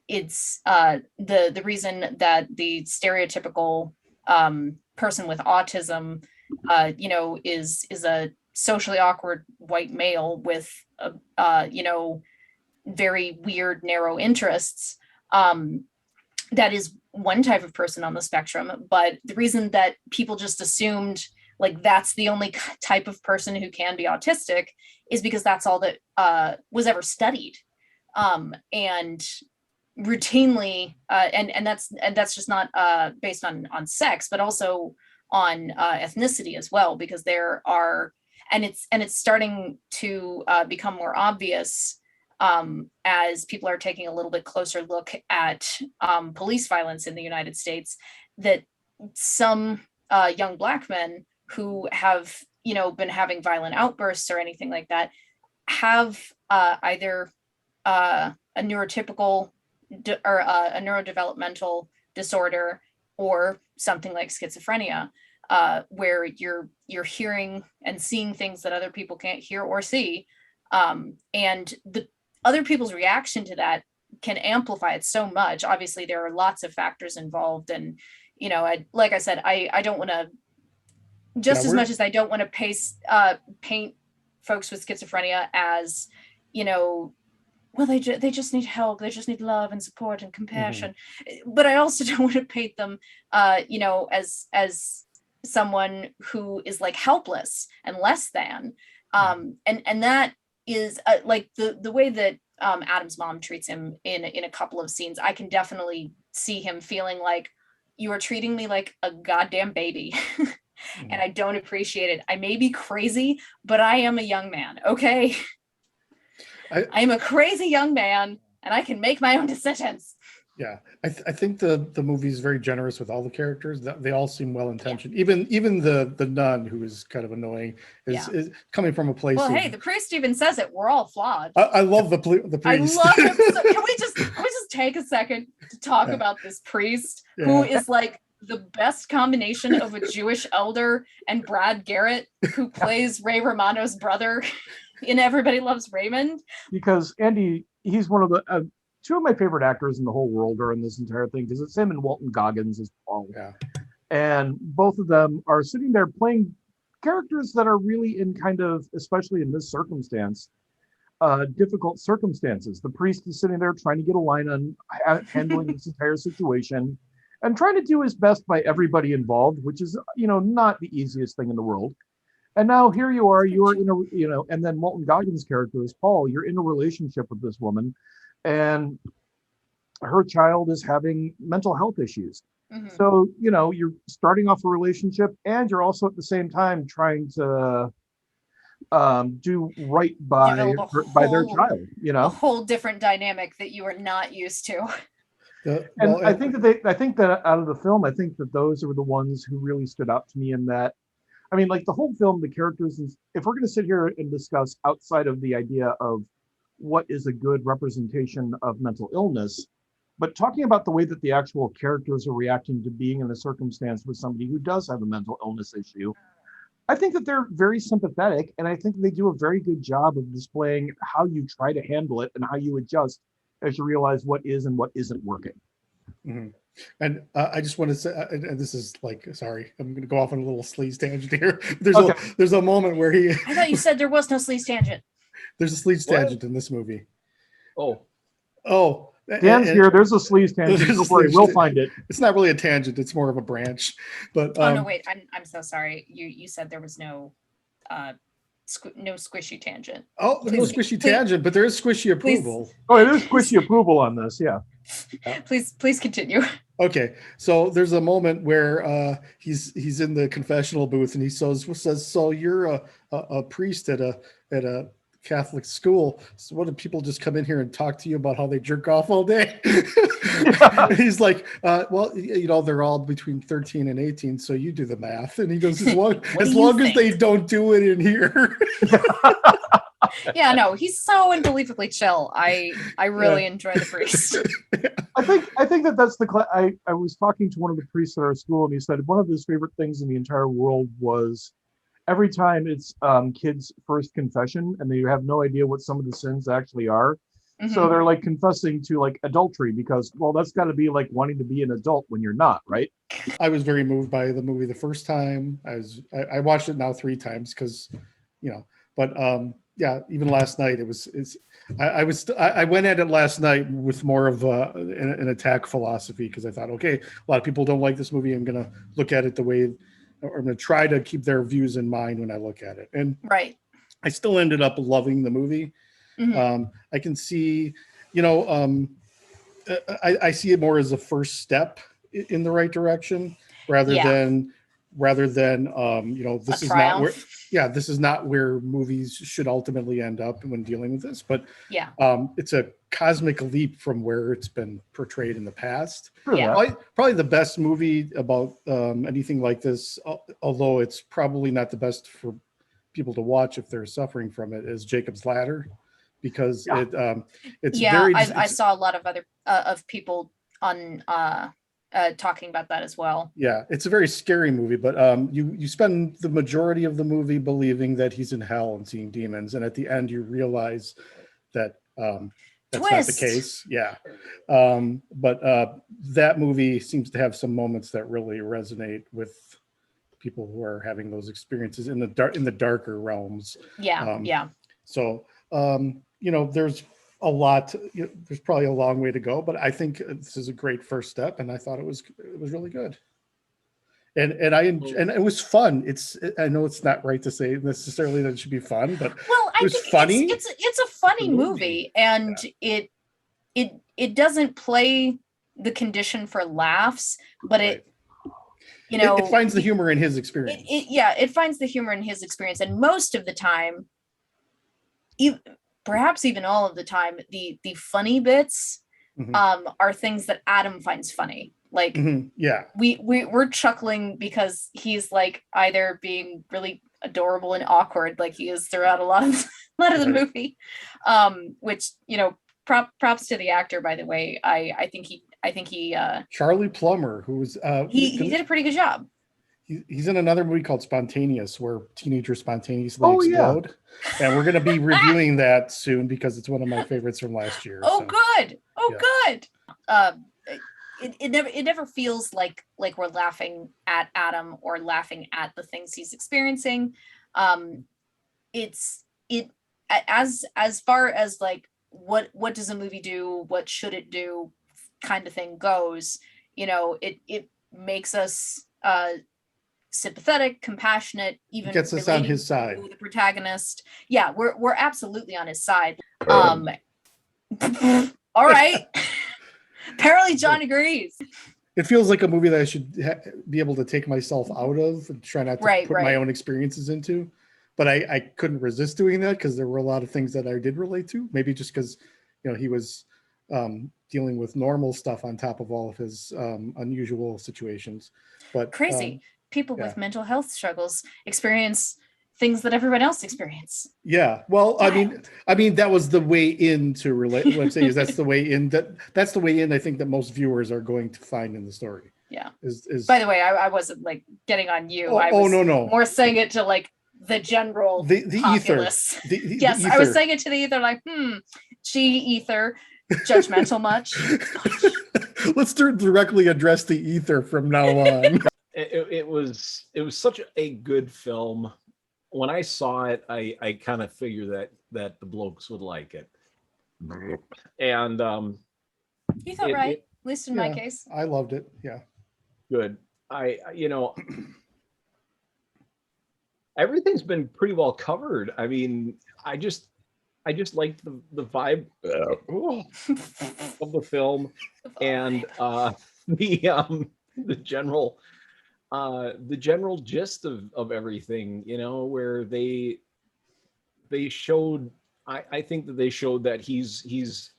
it's the reason that the stereotypical person with autism, is a socially awkward white male with very weird, narrow interests. That is one type of person on the spectrum, but the reason that people just assumed like that's the only type of person who can be autistic is because that's all that was ever studied, and routinely, and that's just not based on sex, but also on ethnicity as well, because there are, and it's starting to become more obvious as people are taking a little bit closer look at police violence in the United States, that some young Black men who have, been having violent outbursts or anything like that have either a neurotypical or a neurodevelopmental disorder or something like schizophrenia, where you're hearing and seeing things that other people can't hear or see, and the other people's reaction to that can amplify it so much. Obviously, there are lots of factors involved, and like I said, I don't want to, just as much as I don't want to paint folks with schizophrenia as, well, they just need help, they just need love and support and compassion. But I also don't want to paint them, as someone who is like helpless and less than. And that is like the way that Adam's mom treats him in a couple of scenes. I can definitely see him feeling like, you are treating me like a goddamn baby. And I don't appreciate it. I may be crazy, but I am a young man, okay? I'm a crazy young man, and I can make my own decisions. Yeah, I think the movie is very generous with all the characters. They all seem well intentioned. Yeah. Even the nun, who is kind of annoying, is coming from a place. Well, hey, the priest even says it. We're all flawed. I love the priest. I love him. So can we just take a second to talk about this priest who is like the best combination of a Jewish elder and Brad Garrett, who plays Ray Romano's brother in Everybody Loves Raymond? Because Andy, he's one of the two of my favorite actors in the whole world are in this entire thing, because it's him and Walton Goggins as Paul. Yeah. And both of them are sitting there playing characters that are really in kind of, especially in this circumstance, difficult circumstances. The priest is sitting there trying to get a line on handling this entire situation and trying to do his best by everybody involved, which is, not the easiest thing in the world. And now here you are, you're in a, and then Walton Goggins' character is Paul. You're in a relationship with this woman, and her child is having mental health issues. So, you're starting off a relationship, and you're also at the same time trying to do right by their child, a whole different dynamic that you are not used to. I think that out of the film, I think that those are the ones who really stood out to me in that. I mean, like the whole film, the characters, if we're going to sit here and discuss outside of the idea of what is a good representation of mental illness, but talking about the way that the actual characters are reacting to being in a circumstance with somebody who does have a mental illness issue, I think that they're very sympathetic, and I think they do a very good job of displaying how you try to handle it and how you adjust as you realize what is and what isn't working. And I just want to say, and this is like, sorry, I'm going to go off on a little sleaze tangent here. There's a moment where he. I thought you said there was no sleaze tangent. There's a sleaze tangent in this movie. Oh. Dan's here. There's a sleaze tangent. Don't worry, we'll find it. It's not really a tangent. It's more of a branch. But oh no, wait. I'm so sorry. You said there was no squishy tangent. Oh, no squishy tangent, but there is squishy approval. Oh, it is squishy approval on this. Yeah. Please continue. Okay, so there's a moment where he's in the confessional booth and he says, "So you're a priest at a Catholic school. So what, do people just come in here and talk to you about how they jerk off all day?" He's like, "Well, they're all between 13 and 18, so you do the math." And he goes, "As long as they don't do it in here." Yeah, no, he's so unbelievably chill. I really enjoy the priest. I think that's I was talking to one of the priests at our school, and he said one of his favorite things in the entire world was every time it's kids' first confession, and they have no idea what some of the sins actually are. So they're like confessing to like adultery, because, well, that's got to be like wanting to be an adult when you're not, right? I was very moved by the movie the first time. I watched it now 3 times because, but yeah, even last night I went at it last night with more of an attack philosophy, because I thought, okay, a lot of people don't like this movie. I'm going to look at it the way, or I'm going to try to keep their views in mind when I look at it. And Right. I still ended up loving the movie. I can see, I see it more as a first step in the right direction, rather than this A is not where, triumph. this is not where movies should ultimately end up when dealing with this. But Yeah. it's a cosmic leap from where it's been portrayed in the past. Yeah. Probably the best movie about anything like this, although it's probably not the best for people to watch if they're suffering from it, is Jacob's Ladder, because it's very. I saw a lot of other of people on talking about that as well. Yeah, it's a very scary movie, but you spend the majority of the movie believing that he's in hell and seeing demons, and at the end you realize that that's not the case. Yeah, but that movie seems to have some moments that really resonate with people who are having those experiences in the darker realms. Yeah. So there's a lot. There's probably a long way to go, but I think this is a great first step, and I thought it was really good. And it was fun. I know it's not right to say necessarily that it should be fun, but I it was think funny. It's a funny movie, and it doesn't play the condition for laughs, but it finds the humor in his experience. It finds the humor in his experience, and most of the time, perhaps even all of the time, the funny bits are things that Adam finds funny. Like we're chuckling because he's like either being really adorable and awkward, like he is throughout a lot of the movie, which props to the actor, by the way. I think he Charlie Plummer, who was he did a pretty good job. He's in another movie called Spontaneous, where teenagers spontaneously explode. And we're going to be reviewing that soon, because it's one of my favorites from last year. Good. It never feels like we're laughing at Adam or laughing at the things he's experiencing. As far as like what does a movie do, what should it do kind of thing goes, it makes us sympathetic, compassionate, even gets us on his side. The protagonist. Yeah, we're absolutely on his side. All right. Apparently John agrees. It feels like a movie that I should be able to take myself out of and try not to put my own experiences into. But I couldn't resist doing that, because there were a lot of things that I did relate to. Maybe just because he was dealing with normal stuff on top of all of his unusual situations. But crazy. People with mental health struggles experience things that everyone else experience. Yeah. Well, I mean, that was the way in to relate. What I'm saying is that's the way in I think that most viewers are going to find in the story. Yeah. Is by the way, I wasn't like getting on you. No. More saying it to like the general the populace. Ether. The yes, ether. I was saying it to the ether, like, she ether, judgmental much. Let's directly address the ether from now on. It was such a good film. When I saw it, I kind of figured that the Blokes would like it. And you thought right, at least in my case. I loved it. Yeah. Good. Everything's been pretty well covered. I mean, I just liked the vibe of the film, and the general gist of everything, where they showed, I think that they showed that he's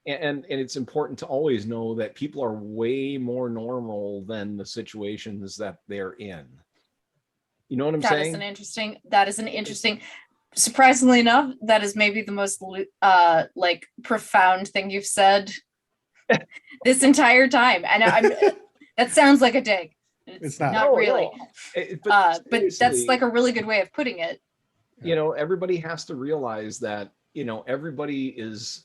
and it's important to always know that people are way more normal than the situations that they're in. You know what I'm saying? That is an interesting, surprisingly enough, that is maybe the most like profound thing you've said this entire time. And that sounds like a dig. It's not. Not really. No. But that's like a really good way of putting it. Everybody has to realize that, everybody is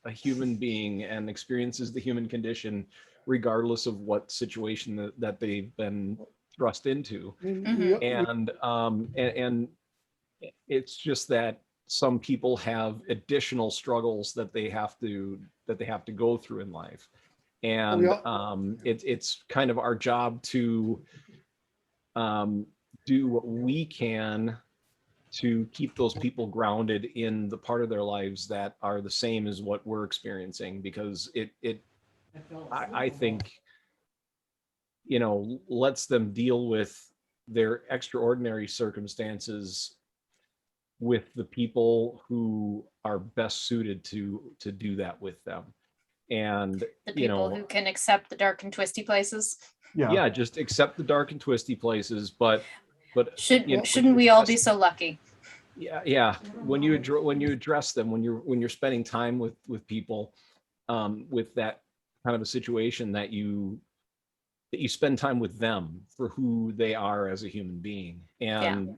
a human being and experiences the human condition regardless of what situation that they've been thrust into. Mm-hmm. It's just that some people have additional struggles that they have to go through in life, and it's kind of our job to do what we can to keep those people grounded in the part of their lives that are the same as what we're experiencing, because I think, lets them deal with their extraordinary circumstances with the people who are best suited to do that with them. And The people who can accept the dark and twisty places. yeah, just accept the dark and twisty places, but shouldn't we all be so lucky? Yeah. When you address them, when you're spending time with people, with that kind of a situation, that you spend time with them for who they are as a human being, and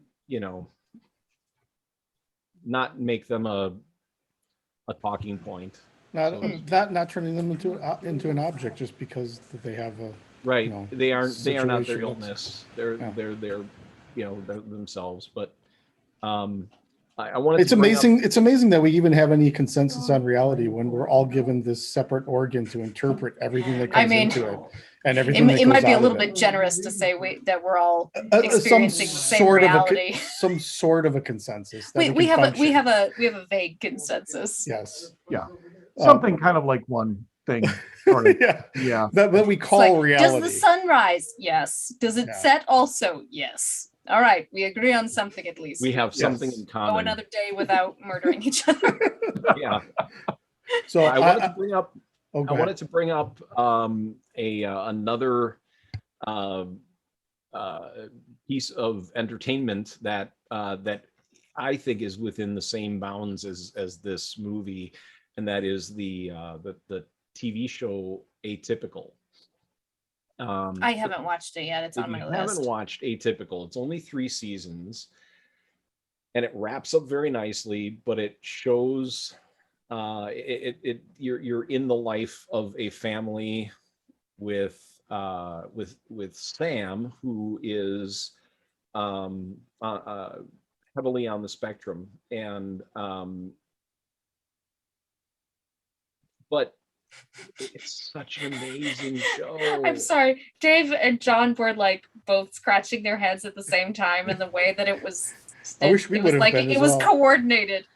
not make them a talking point. Not turning them into an object just because they have a right. They are not their situation illness. They're themselves. But I wanted. It's amazing. It's amazing that we even have any consensus on reality when we're all given this separate organ to interpret everything that comes into it, and everything. It might be a little bit generous to say that we're all experiencing the same reality. Some sort of a consensus. We have a vague consensus. Yes. Yeah. Something kind of like one thing. Sort of. Yeah. That we call reality. Does the sun rise? Yes. Does it set also? Yes. All right, we agree on something at least. We have something in common. Go another day without murdering each other. Yeah. So I wanted to bring up another piece of entertainment that I think is within the same bounds as this movie, and that is the TV show Atypical. I haven't watched it yet. It's on my list. If you haven't watched Atypical, it's only 3 seasons, and it wraps up very nicely. But it shows you're in the life of a family with Sam, who is heavily on the spectrum, and but it's such an amazing show. I'm sorry, Dave and John were like both scratching their heads at the same time, and the way that it was, it was coordinated.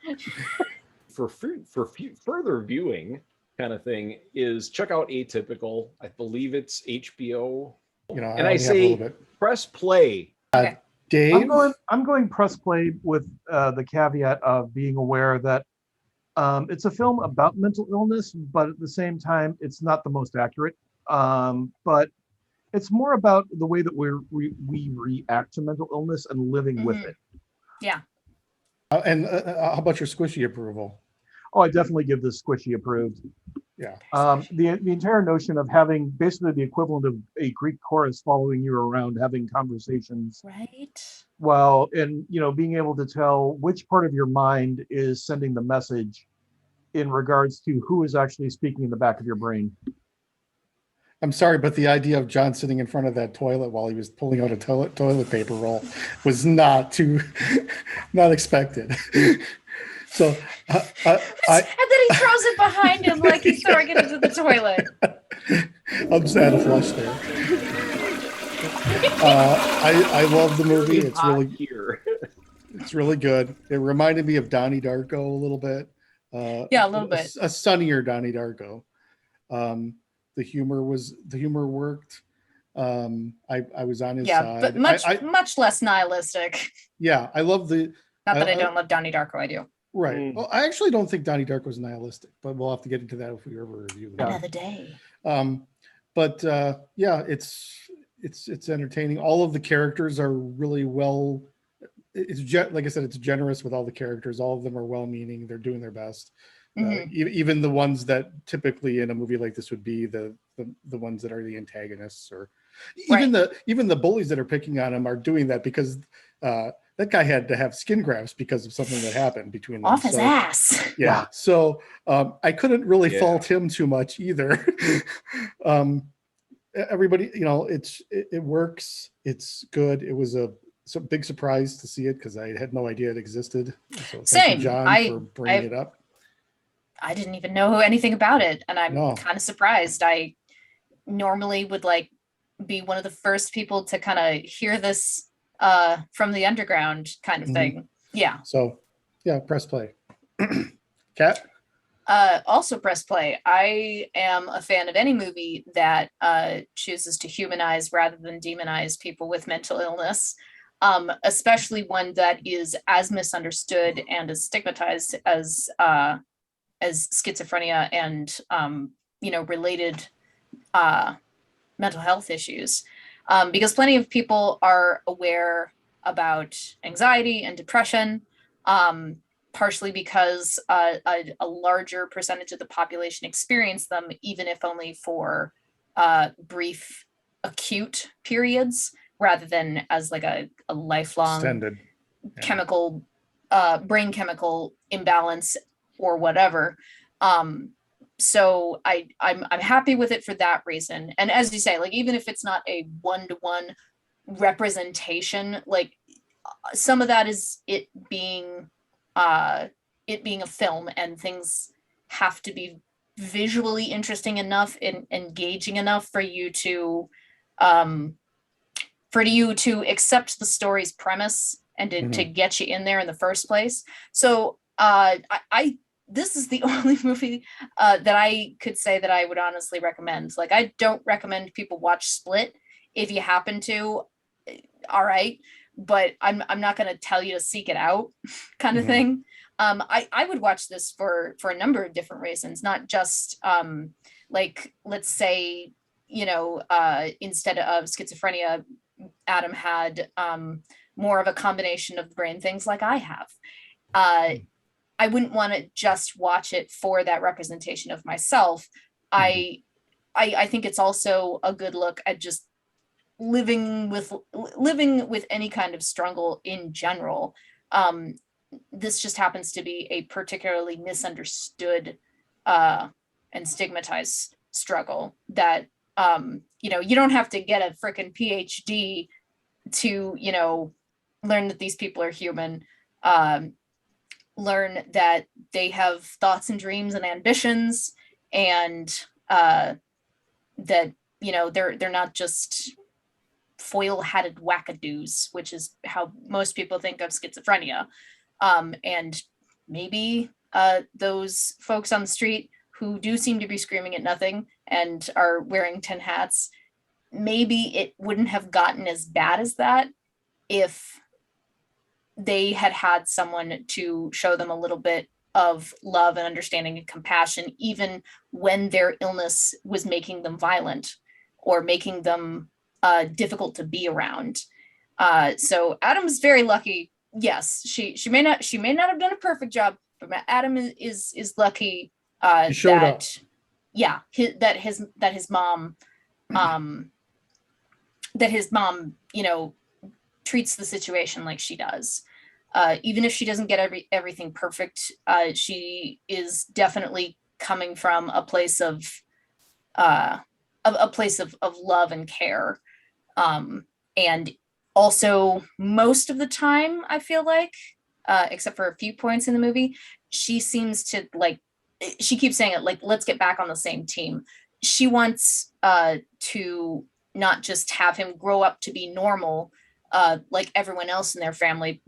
For further viewing kind of thing is check out Atypical. I believe it's HBO. And I say press play. Okay. Dave, I'm going press play with the caveat of being aware that it's a film about mental illness, but at the same time, it's not the most accurate. But it's more about the way that we react to mental illness and living with it. Yeah. And how about your squishy approval? Oh, I definitely give this squishy approved. Yeah. The entire notion of having basically the equivalent of a Greek chorus following you around, having conversations. Right. Well, and being able to tell which part of your mind is sending the message in regards to who is actually speaking in the back of your brain. I'm sorry, but the idea of John sitting in front of that toilet while he was pulling out a toilet paper roll was not expected. So and then he throws it behind him like he's throwing it into the toilet. I'm just had a flush there. I love the movie. It's really good. It reminded me of Donnie Darko a little bit. Yeah, a little bit. A sunnier Donnie Darko. The humor worked. I was on his side. But much less nihilistic. Yeah, I love the. Not that I don't love Donnie Darko, I do. Right. Well, I actually don't think Donnie Darko is nihilistic, but we'll have to get into that if we ever review that. Another day. But yeah, it's entertaining. All of the characters are really well. Like I said, it's generous with all the characters. All of them are well-meaning. They're doing their best. Even the ones that typically in a movie like this would be the ones that are the antagonists, or even the bullies that are picking on him are doing that because that guy had to have skin grafts because of something that happened between them. Off his ass. Yeah. So I couldn't really fault him too much either. Everybody, it works. It's good. It was a a big surprise to see it because I had no idea it existed. So thank Same. you, John, I- for bringing it up. I didn't even know anything about it, and I'm No. kind of surprised. I normally would like be one of the first people to kind of hear this from the underground kind of Mhm. thing. Yeah. So yeah, press play. Kat? Also press play. I am a fan of any movie that chooses to humanize rather than demonize people with mental illness, especially one that is as misunderstood and as stigmatized as schizophrenia and related mental health issues, because plenty of people are aware about anxiety and depression, partially because a larger percentage of the population experience them, even if only for brief acute periods, rather than as like a lifelong Extended. Yeah. chemical brain chemical imbalance or whatever. So I'm happy with it for that reason. And as you say, like, even if it's not a one-to-one representation, like some of that is it being a film, and things have to be visually interesting enough and engaging enough for you to accept the story's premise and to get you in there in the first place. So I this is the only movie that I could say that I would honestly recommend. Like, I don't recommend people watch Split. If you happen to, all right, but I'm not going to tell you to seek it out, kind of thing. I would watch this for a number of different reasons, not just like, let's say, instead of schizophrenia, Adam had more of a combination of brain things like I have. I wouldn't want to just watch it for that representation of myself. I think it's also a good look at just living with any kind of struggle in general. This just happens to be a particularly misunderstood and stigmatized struggle that you don't have to get a freaking PhD to learn that these people are human, learn that they have thoughts and dreams and ambitions, and that they're not just foil-hatted wackadoos, which is how most people think of schizophrenia. And maybe those folks on the street who do seem to be screaming at nothing and are wearing tin hats, maybe it wouldn't have gotten as bad as that if they had had someone to show them a little bit of love and understanding and compassion, even when their illness was making them violent or making them difficult to be around. So Adam's very lucky. Yes, she may not have done a perfect job, but Adam is lucky He showed up. that his mom treats the situation like she does. Even if she doesn't get everything perfect, she is definitely coming from a place of love and care. And also, most of the time, I feel like, except for a few points in the movie, she seems to, like, she keeps saying it, like, let's get back on the same team. She wants to not just have him grow up to be normal, like everyone else in their family,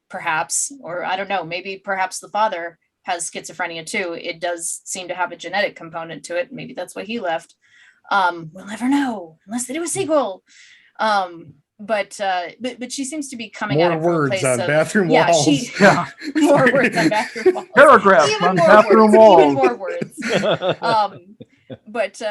perhaps, or I don't know, maybe perhaps the father has schizophrenia too. It does seem to have a genetic component to it. Maybe that's why he left. We'll never know unless they do a sequel. But she seems to be coming at More it from a words place on of, bathroom yeah, walls. more words on bathroom walls. Paragraphs Even on more bathroom words, even walls. more words. But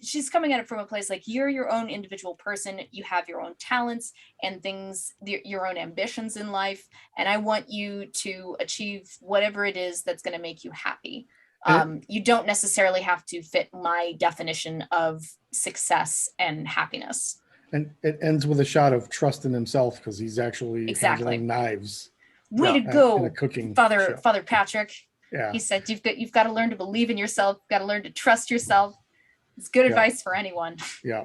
she's coming at it from a place like, you're your own individual person, you have your own talents and things, your own ambitions in life, and I want you to achieve whatever it is that's going to make you happy. You don't necessarily have to fit my definition of success and happiness. And it ends with a shot of trust in himself because he's actually Exactly. handling knives. Way to in go, a cooking Father show. Father Patrick. Yeah. He said you've got to learn to believe in yourself, got to learn to trust yourself. It's good advice for anyone. Yeah.